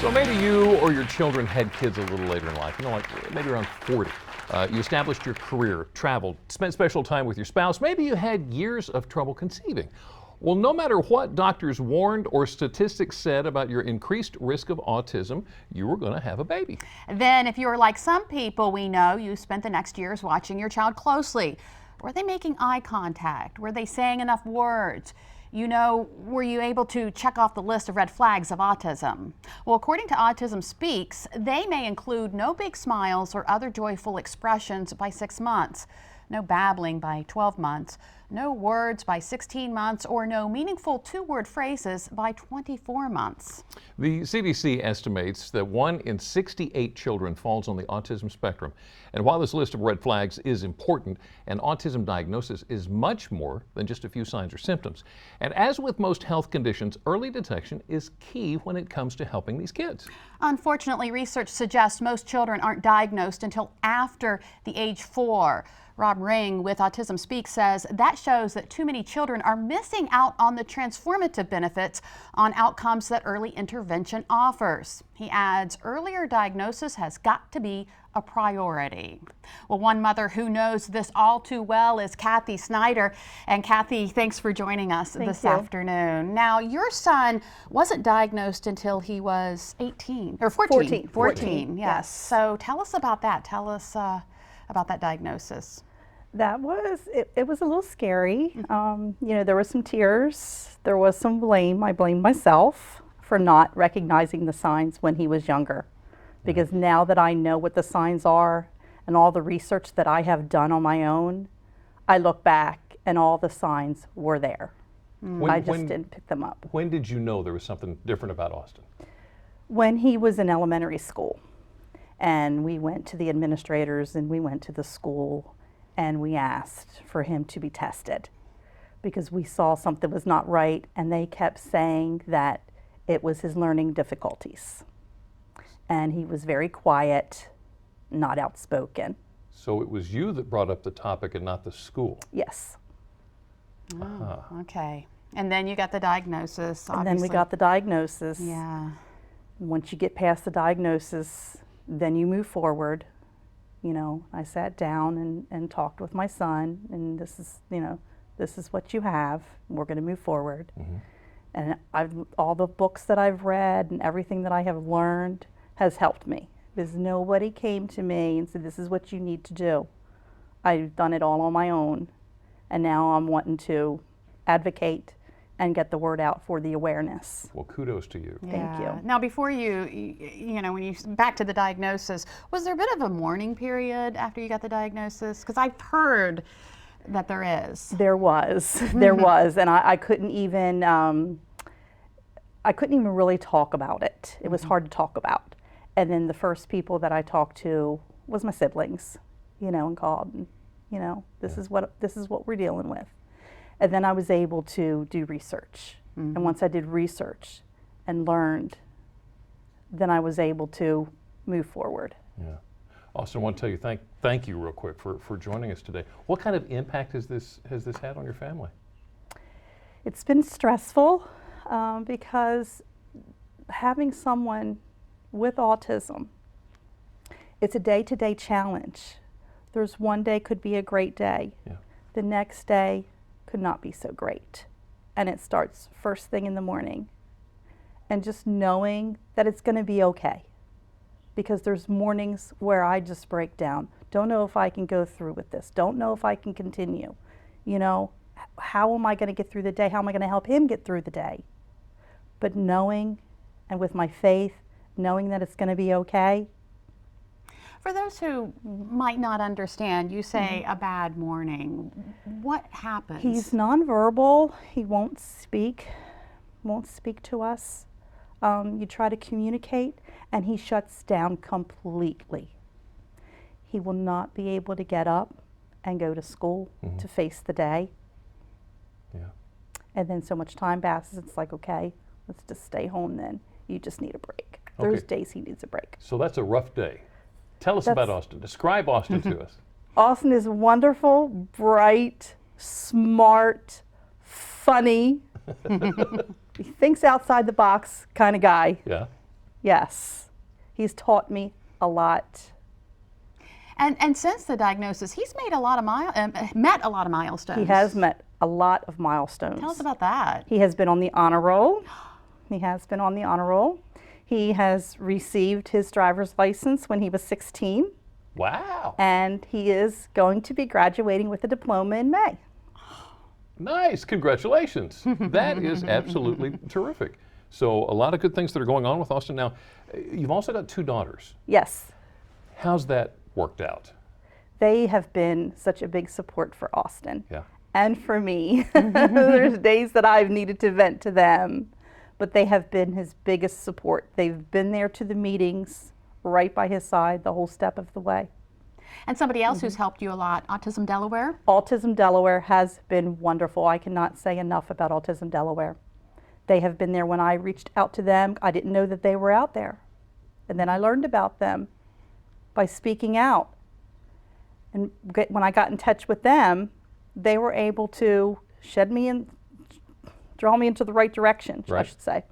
So maybe you or your children had kids a little later in life, like maybe around 40. You established your career, traveled, spent special time with your spouse. Maybe you had years of trouble conceiving. Well, no matter what doctors warned or statistics said about your increased risk of autism, you were going to have a baby. Then, if you were like some people we know, you spent the next years watching your child closely. Were they making eye contact? Were they saying enough words? Were you able to check off the list of red flags of autism? Well, according to Autism Speaks, they may include no big smiles or other joyful expressions by 6 months, no babbling by 12 months, no words by 16 months, or no meaningful two-word phrases by 24 months. The CDC estimates that 1 in 68 children falls on the autism spectrum. And while this list of red flags is important, an autism diagnosis is much more than just a few signs or symptoms. And as with most health conditions, early detection is key when it comes to helping these kids. Unfortunately, research suggests most children aren't diagnosed until after the age 4. Rob Ring with Autism Speaks says that shows that too many children are missing out on the transformative benefits on outcomes that early intervention offers. He adds earlier diagnosis has got to be a priority. Well, one mother who knows this all too well is Kathy Snyder. And Kathy, thanks for joining us this afternoon. Now, your son wasn't diagnosed until he was 18 or 14. 14, yes. So tell us about that. Tell us about that diagnosis. It was a little scary. There were some tears, there was some blame. I blamed myself for not recognizing the signs when he was younger. Because now that I know what the signs are and all the research that I have done on my own, I look back and all the signs were there. I just didn't pick them up. When did you know there was something different about Austin? When he was in elementary school. And we went to the administrators and we went to the school and we asked for him to be tested because we saw something was not right, and they kept saying that it was his learning difficulties. And he was very quiet, not outspoken. So it was you that brought up the topic and not the school? Yes. Oh, okay. And then you got the diagnosis, obviously. And then we got the diagnosis. Yeah. Once you get past the diagnosis, then you move forward. I sat down and talked with my son, and this is what you have. We're going to move forward. And all the books that I've read and everything that I have learned has helped me, because nobody came to me and said, this is what you need to do. I've done it all on my own, and now I'm wanting to advocate and get the word out for the awareness. Well, kudos to you. Thank you. Now, before back to the diagnosis, was there a bit of a mourning period after you got the diagnosis? Because I've heard that there is. There was, and I couldn't even really talk about it. It was hard to talk about. And then the first people that I talked to was my siblings, and called, this is what we're dealing with. And then I was able to do research. And once I did research and learned, then I was able to move forward. Yeah. Austin, I want to tell you thank you real quick for joining us today. What kind of impact has this had on your family? It's been stressful because having someone with autism, it's a day-to-day challenge. There's one day could be a great day. Yeah. The next day could not be so great. And it starts first thing in the morning. And just knowing that it's going to be okay. Because there's mornings where I just break down. Don't know if I can go through with this. Don't know if I can continue. How am I going to get through the day? How am I going to help him get through the day? But knowing, and with my faith, knowing that it's going to be okay. For those who might not understand, you say a bad morning. What happens? He's nonverbal. He won't speak to us. You try to communicate, and he shuts down completely. He will not be able to get up and go to school to face the day. Yeah. And then so much time passes, it's like, okay, let's just stay home then. You just need a break. Okay. There's days he needs a break. So that's a rough day. Tell us about Austin. Describe Austin to us. Austin is wonderful, bright, smart, funny. He thinks outside the box kind of guy. Yeah. Yes. He's taught me a lot. And since the diagnosis, he's made a lot of met a lot of milestones. He has met a lot of milestones. Tell us about that. He has been on the honor roll. He has been on the honor roll. He has received his driver's license when he was 16. Wow. And he is going to be graduating with a diploma in May. Nice. Congratulations. That is absolutely terrific. So a lot of good things that are going on with Austin. Now, you've also got 2 daughters. Yes. How's that worked out? They have been such a big support for Austin. Yeah. And for me. There's days that I've needed to vent to them, but they have been his biggest support. They've been there to the meetings, right by his side the whole step of the way. And somebody else who's helped you a lot, Autism Delaware? Autism Delaware has been wonderful. I cannot say enough about Autism Delaware. They have been there when I reached out to them. I didn't know that they were out there. And then I learned about them by speaking out. And when I got in touch with them, they were able to draw me into the right direction, I should say.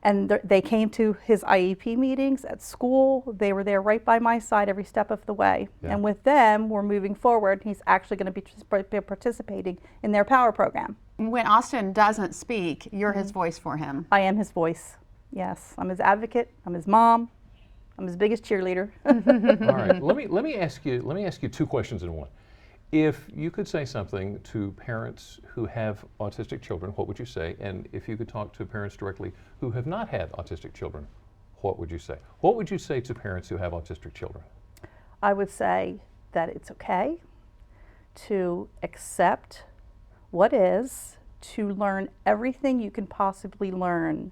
And they came to his IEP meetings at school. They were there right by my side every step of the way. Yeah. And with them, we're moving forward. He's actually going to be participating in their power program. When Austin doesn't speak, you're his voice for him. I am his voice. Yes, I'm his advocate. I'm his mom. I'm his biggest cheerleader. All right. Let me ask you 2 questions in one. If you could say something to parents who have autistic children, what would you say? And if you could talk to parents directly who have not had autistic children, what would you say? What would you say to parents who have autistic children? I would say that it's okay to accept what is, to learn everything you can possibly learn.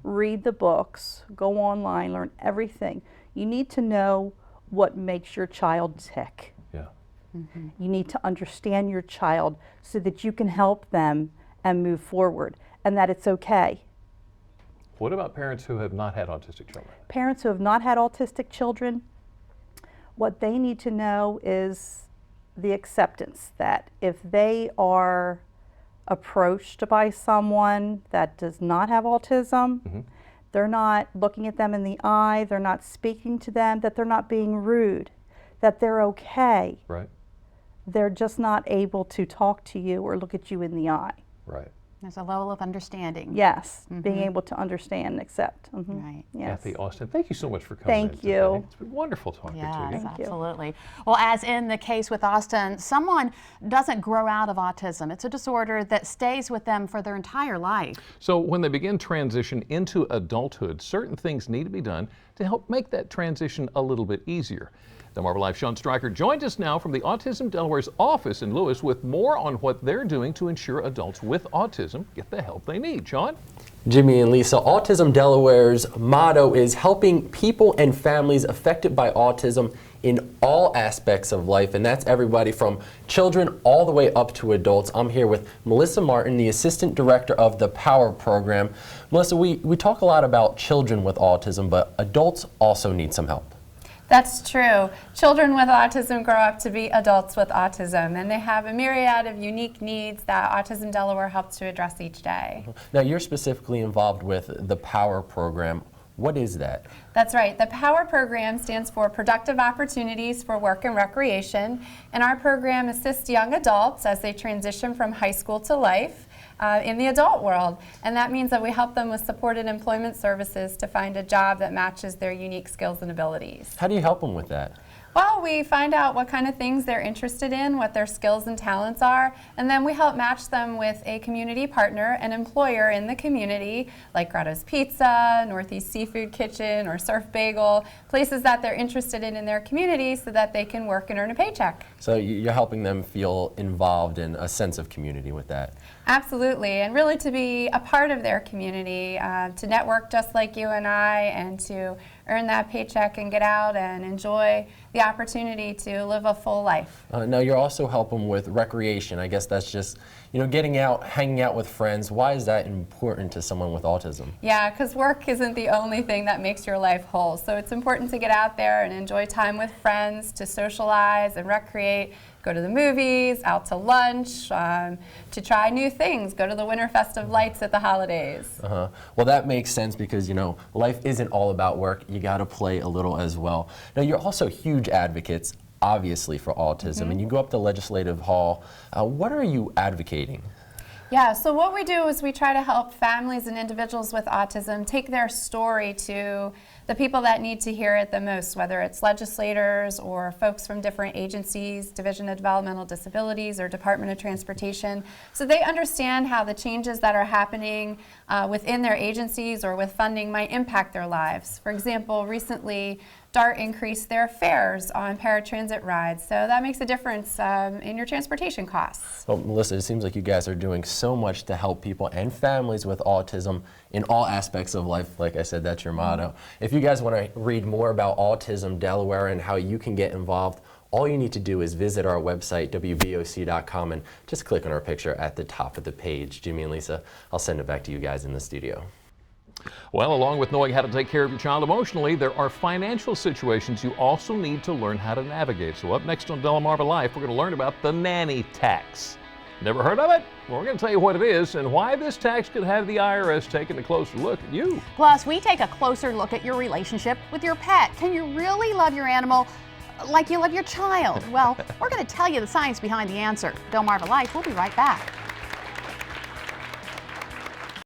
Read the books, go online, learn everything. You need to know what makes your child tick. Yeah. You need to understand your child so that you can help them and move forward, and that it's okay. What about parents who have not had autistic children? Parents who have not had autistic children, what they need to know is the acceptance that if they are approached by someone that does not have autism, they're not looking at them in the eye, they're not speaking to them, that they're not being rude, that they're okay. Right. They're just not able to talk to you or look at you in the eye. Right. There's a level of understanding. Yes, being able to understand and accept. Right. Yes. Kathy, Austin, thank you so much for coming in Thank today. you. It's been wonderful talking to you. Yes, Thank you. absolutely. Well, as in the case with Austin, someone doesn't grow out of autism. It's a disorder that stays with them for their entire life. So when they begin transition into adulthood, certain things need to be done to help make that transition a little bit easier. DelmarvaLife Sean Stryker joined us now from the Autism Delaware's office in Lewis with more on what they're doing to ensure adults with autism get the help they need. Sean? Jimmy and Lisa, Autism Delaware's motto is helping people and families affected by autism in all aspects of life, and that's everybody from children all the way up to adults. I'm here with Melissa Martin, the Assistant Director of the POWER program. Melissa, we talk a lot about children with autism, but adults also need some help. That's true. Children with autism grow up to be adults with autism, and they have a myriad of unique needs that Autism Delaware helps to address each day. Now, you're specifically involved with the POWER program. What is that? That's right. The POWER program stands for Productive Opportunities for Work and Recreation, and our program assists young adults as they transition from high school to life in the adult world. And that means that we help them with supported employment services to find a job that matches their unique skills and abilities. How do you help them with that? Well, we find out what kind of things they're interested in, what their skills and talents are, and then we help match them with a community partner, an employer in the community, like Grotto's Pizza, Northeast Seafood Kitchen, or Surf Bagel, places that they're interested in their community so that they can work and earn a paycheck. So you're helping them feel involved in a sense of community with that. Absolutely, and really to be a part of their community, to network just like you and I, and to earn that paycheck and get out and enjoy the opportunity to live a full life. Now you're also helping with recreation. I guess that's just, getting out, hanging out with friends. Why is that important to someone with autism? Yeah, because work isn't the only thing that makes your life whole. So it's important to get out there and enjoy time with friends, to socialize and recreate, go to the movies, out to lunch, to try new things, go to the Winterfest of Lights at the holidays. Well, that makes sense because, you know, life isn't all about work. You got to play a little as well. Now, you're also huge advocates, obviously, for autism, and you go up to Legislative Hall. What are you advocating? Yeah, so what we do is we try to help families and individuals with autism take their story to the people that need to hear it the most, whether it's legislators or folks from different agencies, Division of Developmental Disabilities or Department of Transportation, so they understand how the changes that are happening within their agencies or with funding might impact their lives. For example, recently, DART increased their fares on paratransit rides, so that makes a difference in your transportation costs. Well, Melissa, it seems like you guys are doing so much to help people and families with autism in all aspects of life. Like I said, that's your motto. If you guys want to read more about Autism Delaware and how you can get involved, all you need to do is visit our website, wboc.com, and just click on our picture at the top of the page. Jimmy and Lisa, I'll send it back to you guys in the studio. Well, along with knowing how to take care of your child emotionally, there are financial situations you also need to learn how to navigate. So up next on DelmarvaLife, we're going to learn about the nanny tax. Never heard of it? Well, we're going to tell you what it is and why this tax could have the IRS taking a closer look at you. Plus, we take a closer look at your relationship with your pet. Can you really love your animal like you love your child? Well, we're going to tell you the science behind the answer. DelmarvaLife, we'll be right back.